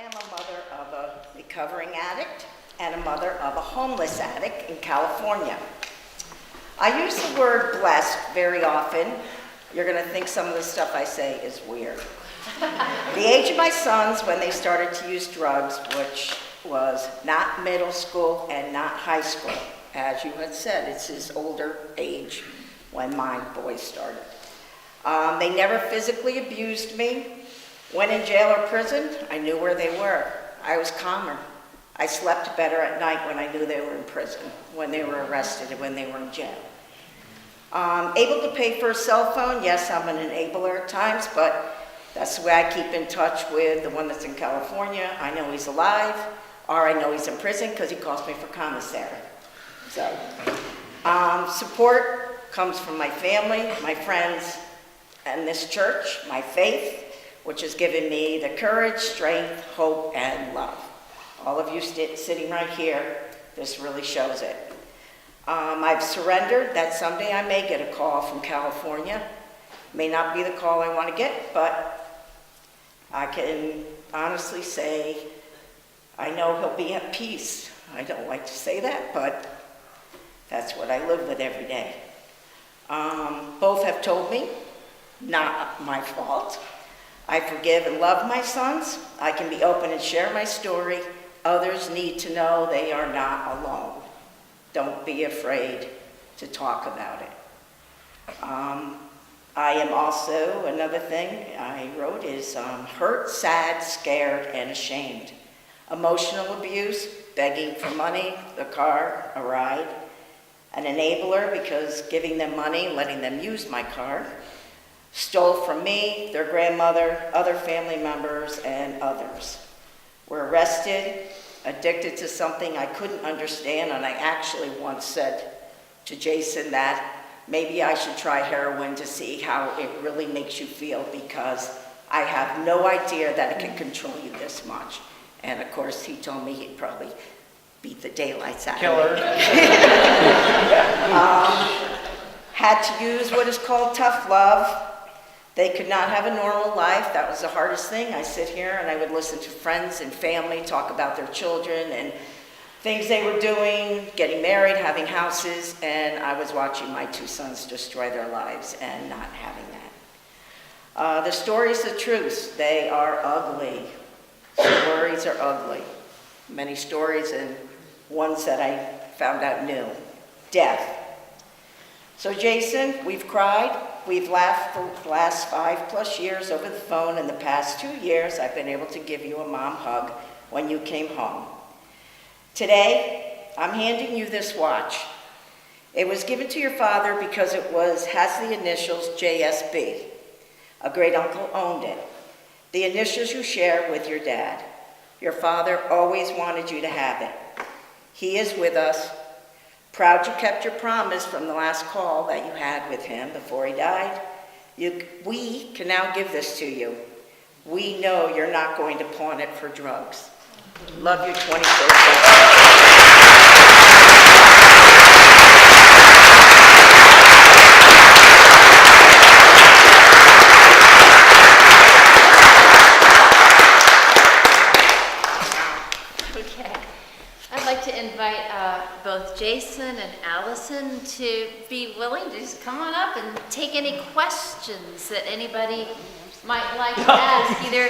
am a mother of a recovering addict and a mother of a homeless addict in California. I use the word blessed very often. You're going to think some of the stuff I say is weird. The age of my sons when they started to use drugs, which was not middle school and not high school. As you had said, it's his older age when my boys started. They never physically abused me. When in jail or prison, I knew where they were. I was calmer. I slept better at night when I knew they were in prison, when they were arrested, and when they were in jail. Able to pay for a cell phone, yes, I'm an enabler at times, but that's the way I keep in touch with the one that's in California. I know he's alive, or I know he's in prison because he calls me for commissary. So, support comes from my family, my friends, and this church, my faith, which has given me the courage, strength, hope, and love. All of you sitting right here, this really shows it. I've surrendered that someday I may get a call from California. May not be the call I want to get, but I can honestly say I know he'll be at peace. I don't like to say that, but that's what I live with every day. Both have told me, not my fault. I forgive and love my sons. I can be open and share my story. Others need to know they are not alone. Don't be afraid to talk about it. I am also, another thing I wrote is hurt, sad, scared, and ashamed. Emotional abuse, begging for money, the car, a ride. An enabler because giving them money, letting them use my car. Stole from me, their grandmother, other family members, and others. Were arrested, addicted to something I couldn't understand, and I actually once said to Jayson that maybe I should try heroin to see how it really makes you feel, because I have no idea that it can control you this much. And of course, he told me he'd probably beat the daylights out of me. Had to use what is called tough love. They could not have a normal life. That was the hardest thing. I sit here and I would listen to friends and family talk about their children and things they were doing, getting married, having houses, and I was watching my two sons destroy their lives and not having that. The stories, the truths, they are ugly. Stories are ugly. Many stories and ones that I found out new. Death. So Jayson, we've cried. We've laughed the last 5+ years over the phone. In the past 2 years, I've been able to give you a mom hug when you came home. Today, I'm handing you this watch. It was given to your father because it has the initials JSB. A great uncle owned it. The initials you share with your dad. Your father always wanted you to have it. He is with us. Proud you kept your promise from the last call that you had with him before he died. We can now give this to you. We know you're not going to pawn it for drugs. Love you 24/7. Both Jayson and Allison to be willing to just come on up and take any questions that anybody might like to ask. Either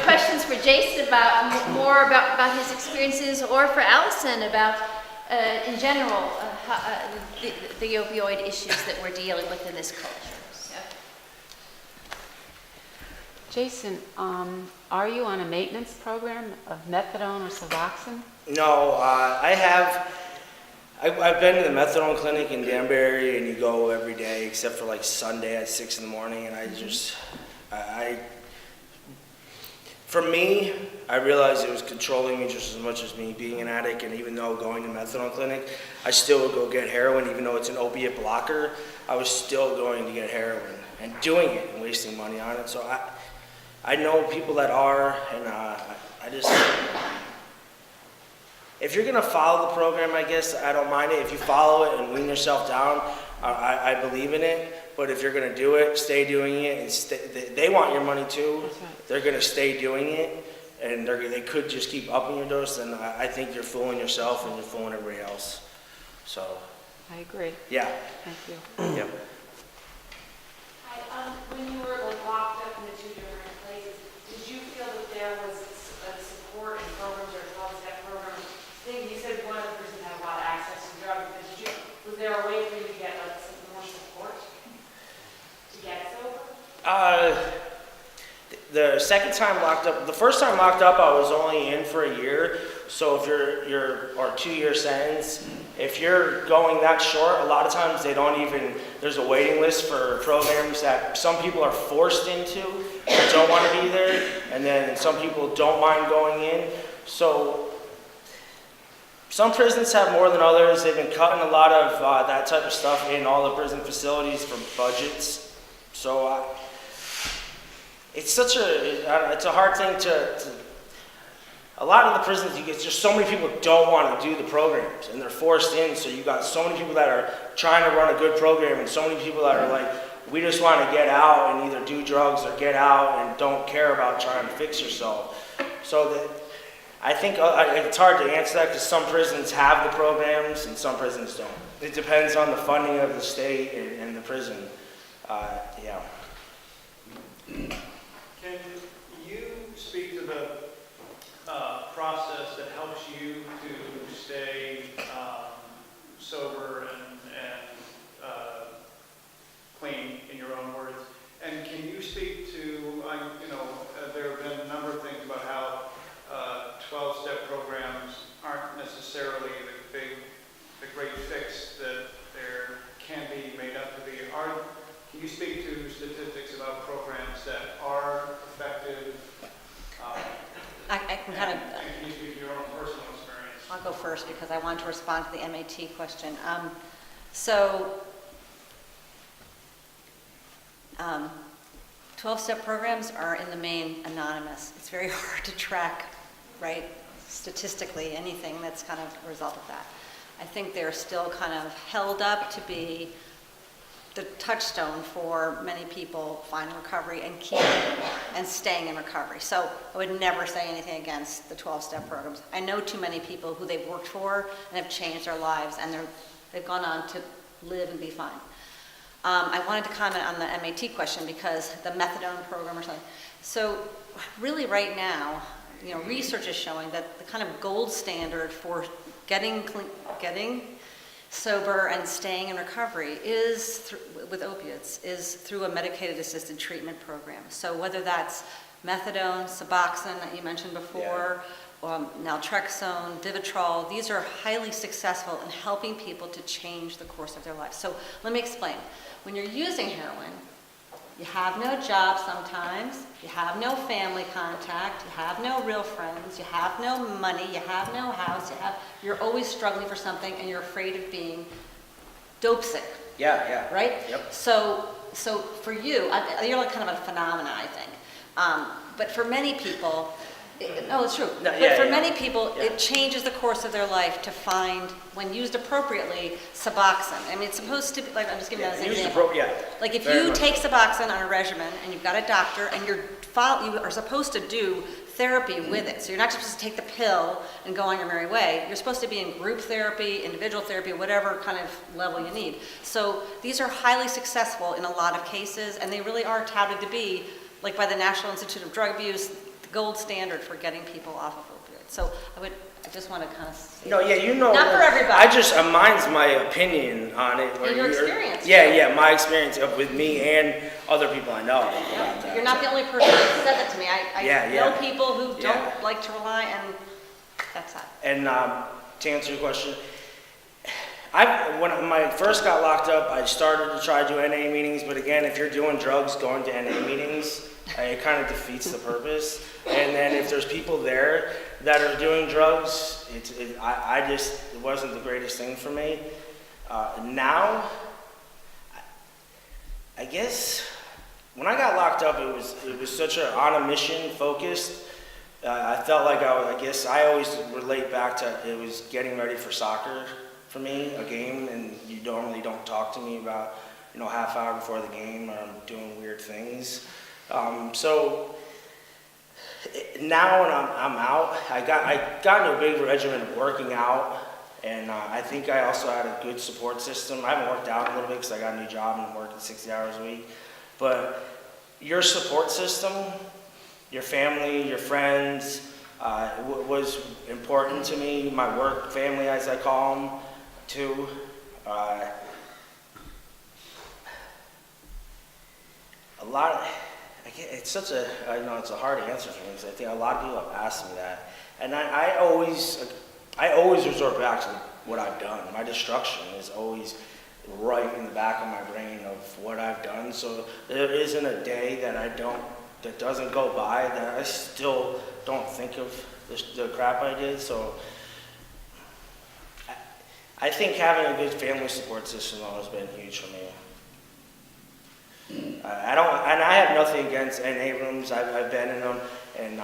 questions for Jayson about more about his experiences, or for Allison about in general the opioid issues that we're dealing with in this culture. So. Jayson, are you on a maintenance program of methadone or Suboxone? No, I've been to the methadone clinic in Danbury, and you go every day except for like Sunday at 6 in the morning, and for me, I realized it was controlling me just as much as me being an addict. And even though going to methadone clinic, I still would go get heroin. Even though it's an opiate blocker, I was still going to get heroin and doing it and wasting money on it. So I know people that are, and I just... If you're going to follow the program, I guess I don't mind it. If you follow it and wean yourself down, I believe in it. But if you're going to do it, stay doing it. And they want your money too. That's right. They're going to stay doing it. and they could just keep upping your dose, then I think you're fooling yourself and you're fooling everybody else. So, I agree. yeah. Thank you. Yep. Hi, when you were locked up in the two different places, did you feel that there was a support and programs or 12-step programs? I think you said one of the prisons had a lot of access to drugs, but was there a way for you to get some more support to get sober? The second time locked up, the first time locked up, I was only in for a year. So if or 2-year sentence, if you're going that short, a lot of times they don't even, there's a waiting list for programs that some people are forced into or don't want to be there, and then some people don't mind going in. So some prisons have more than others. They've been cutting a lot of that type of stuff in all the prison facilities for budgets. So it's a hard thing to a lot of the prisons, you get just so many people don't want to do the programs and they're forced in. So you got so many people that are trying to run a good program and so many people that are like, we just want to get out and either do drugs or get out and don't care about trying to fix yourself. So I think it's hard to answer that because some prisons have the programs and some prisons don't. It depends on the funding of the state and the prison. Yeah. Can you speak to the process that helps you to stay sober and clean, in your own words? And can you speak to, there have been a number of things about how 12-step programs aren't necessarily the great fix that there can be made up to be. Can you speak to statistics about programs that are effective? I can kind of, And can you speak to your own personal experience? I'll go first because I want to respond to the MAT question. So 12-step programs are in the main anonymous. It's very hard to track, right, statistically anything that's kind of a result of that. I think they're still kind of held up to be the touchstone for many people finding recovery and keeping and staying in recovery. So I would never say anything against the 12-step programs. I know too many people who they've worked for and have changed their lives, and they've gone on to live and be fine. I wanted to comment on the MAT question because the methadone program or something. So really right now, research is showing that the kind of gold standard for getting sober and staying in recovery with opiates is through a medicated assisted treatment program. So whether that's methadone, Suboxone that you mentioned before, naltrexone, Vivitrol, these are highly successful in helping people to change the course of their life. So let me explain. When you're using heroin, you have no job sometimes, you have no family contact, you have no real friends, you have no money, you have no house, you're always struggling for something and you're afraid of being dope sick. Yeah. Right? Yep. So for you, you're like kind of a phenomenon, I think. But for many people, it's true. No, But yeah, for yeah. many people, Yeah. it changes the course of their life to find, when used appropriately, Suboxone. I mean, it's supposed to be, like, I'm just giving that as an example. Like if Very you much take Suboxone on a regimen and you've got a doctor and you are supposed to do therapy with it. So you're not supposed to take the pill and go on your merry way. You're supposed to be in group therapy, individual therapy, whatever kind of level you need. So these are highly successful in a lot of cases, and they really are touted to be, like by the National Institute of Drug Abuse, the gold standard for getting people off of opioids. So I just want to kind of say No, yeah, not for everybody. Mine's my opinion on it. And your experience. Yeah, my experience with me and other people I know. Yep. You're not the only person who said that to me. I know people who Yeah. don't like to rely, and that's that. And to answer your question, when I first got locked up, I started to try to do NA meetings, but again, if you're doing drugs, going to NA meetings, it kind of defeats the purpose. And then if there's people there that are doing drugs, it wasn't the greatest thing for me. Now, I guess when I got locked up, it was such on a mission focused. I felt like I guess I always relate back to it was getting ready for soccer for me, a game, and you normally don't talk to me about half hour before the game, or I'm doing weird things. So Now when I'm out, I got into a big regimen of working out, and I think I also had a good support system. I haven't worked out a little bit because I got a new job and I'm working 60 hours a week. But your support system, your family, your friends, was important to me. My work family, as I call them, too. A lot. It's such a. I know it's a hard answer for me because I think a lot of people have asked me that, and I always resort back to what I've done. My destruction is always right in the back of my brain of what I've done. So there isn't a day that doesn't go by that I still don't think of the crap I did. So I think having a good family support system has been huge for me. I have nothing against NA rooms. I've been in them, and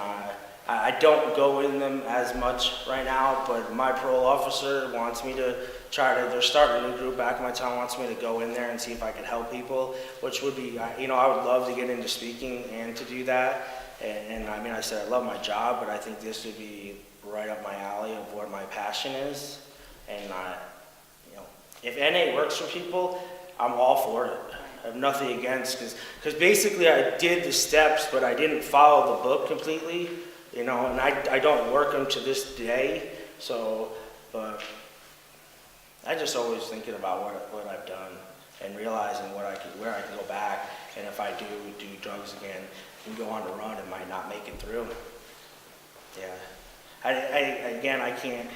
I don't go in them as much right now, but my parole officer wants me to they're starting a new group back in my town, wants me to go in there and see if I can help people, which would be, I would love to get into speaking and to do that. And I mean, I said I love my job, but I think this would be right up my alley of what my passion is. And, if NA works for people, I'm all for it. I have nothing against, because basically I did the steps, but I didn't follow the book completely, and I don't work them to this day. So, but I just always thinking about what I've done and realizing where I can go back, and if I do drugs again and go on the run, it might not make it through. Yeah, I can't.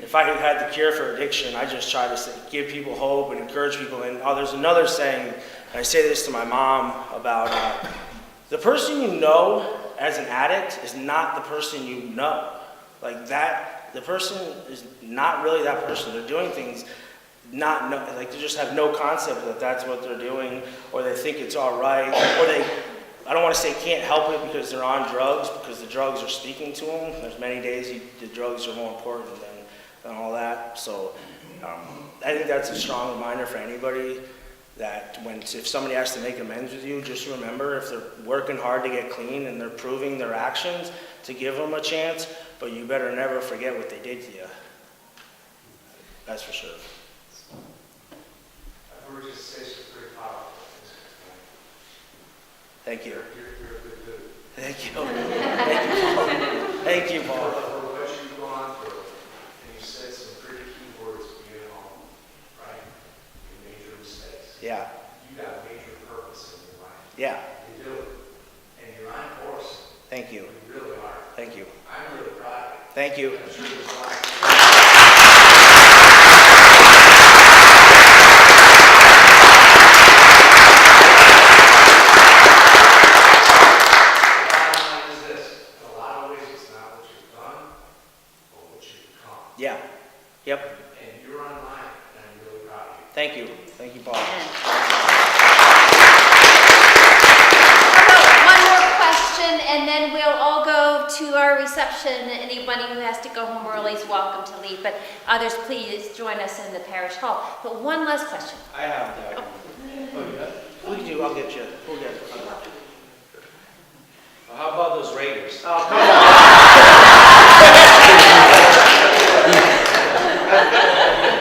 If I had the cure for addiction, I just try to give people hope and encourage people. And there's another saying, and I say this to my mom about the person you know as an addict is not the person you know. Like that, the person is not really that person. They're doing things they just have no concept that that's what they're doing, or they think it's all right, or I don't want to say can't help it because they're on drugs, because the drugs are speaking to them. There's many days the drugs are more important than all that. So I think that's a strong reminder for anybody that if somebody has to make amends with you, just remember if they're working hard to get clean and they're proving their actions, to give them a chance, but you better never forget what they did to you. That's for sure. I've heard you say some pretty powerful things. Thank you. You're a good dude. Thank you. Thank you, Paul. For what you've gone through, and you said some pretty key words being home, right? You made your mistakes. Yeah. You got major purpose in your life. Yeah. You do. And you're on course. Thank you. You really are. Thank you. I'm really proud of you. Thank you. I'm sure there's a lot. Yeah. Yep. And you're online, and I'm really proud of you. Thank you. Thank you, Paul. One more question, and then we'll all go to our reception. Anybody who has to go home early is welcome to leave, but others, please join us in the parish hall. But one last question. I have that. We can do. I'll get you. We'll get it. Well, how about those Raiders? Oh, come on.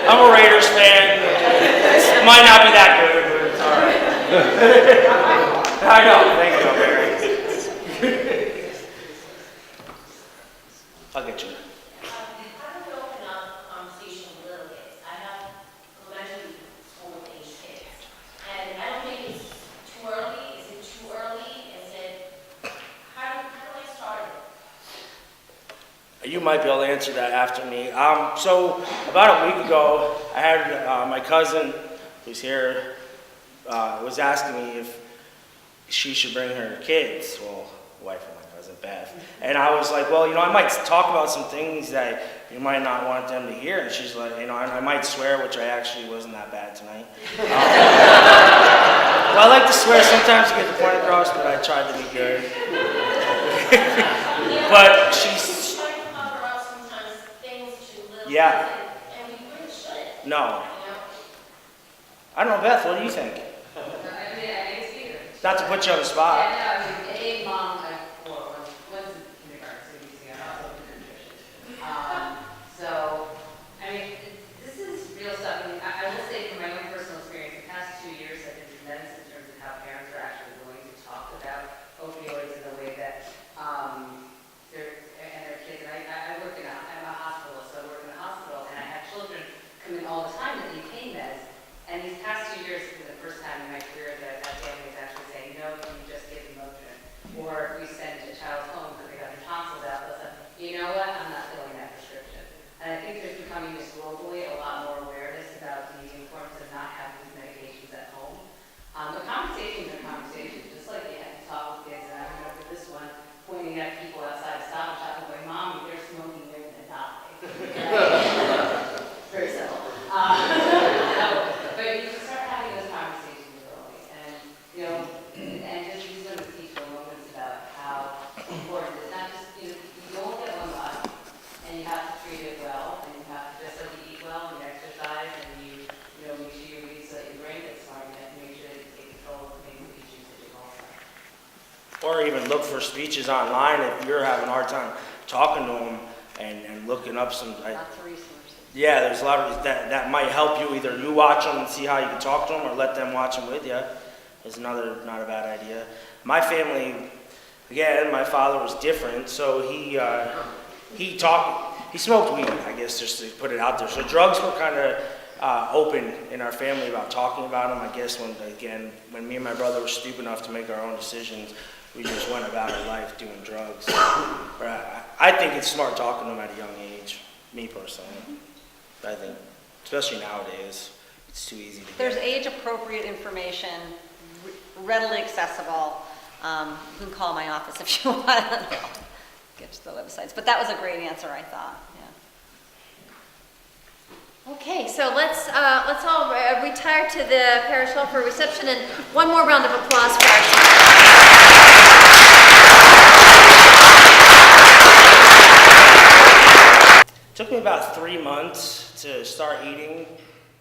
I'm a Raiders fan. It might not be that good, but it's all right. I know. Thank you, Barry. I'll get you. How do we open up a conversation with little kids? I have elementary school age kids, and I don't think it's too early. Is it too early? Is it, how do I start it? You might be able to answer that after me. So about a week ago, I had my cousin, who's here, was asking me if she should bring her kids. Well, wife of my cousin, Beth. And I was like, well, I might talk about some things that you might not want them to hear. And she's like, I might swear, which I actually wasn't that bad tonight. Well, I like to swear sometimes to get the point across, but I tried to be good. But she's... Yeah. And we really shouldn't. No. I don't know, Beth, what do you think? I didn't see her. Not to put you on the spot. Yeah, no, Mom, when's the pointing at people outside of Stop and Shop and going, Mom, if they're smoking, they're gonna die. Very simple. But you can start having those conversations early, and, you know, and just use them as teachable moments about how important it is. Not just, you know, you only get one life, and you have to treat it well, and you have to, just like you eat well, and you exercise, and you know, make sure you read so that your brain gets smart, you have to make sure that you take control of the things that you choose to do also. Or even look for speeches online if you're having a hard time talking to them and looking up some. Lots of resources. Yeah, there's a lot of that might help you. Either you watch them and see how you can talk to them, or let them watch them with you. Is another not a bad idea. My family, again, my father was different, so he smoked weed, I guess, just to put it out there. So drugs were kind of open in our family about talking about them. I guess when me and my brother were stupid enough to make our own decisions, we just went about our life doing drugs. But I think it's smart talking to them at a young age, me personally. I think, especially nowadays, it's too easy to get. There's age-appropriate information, readily accessible. You can call my office if you want to get to the websites. But that was a great answer, I thought. Yeah. Okay, so let's all retire to the parish hall for reception, and one more round of applause for our It took me about 3 months to start eating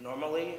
normally.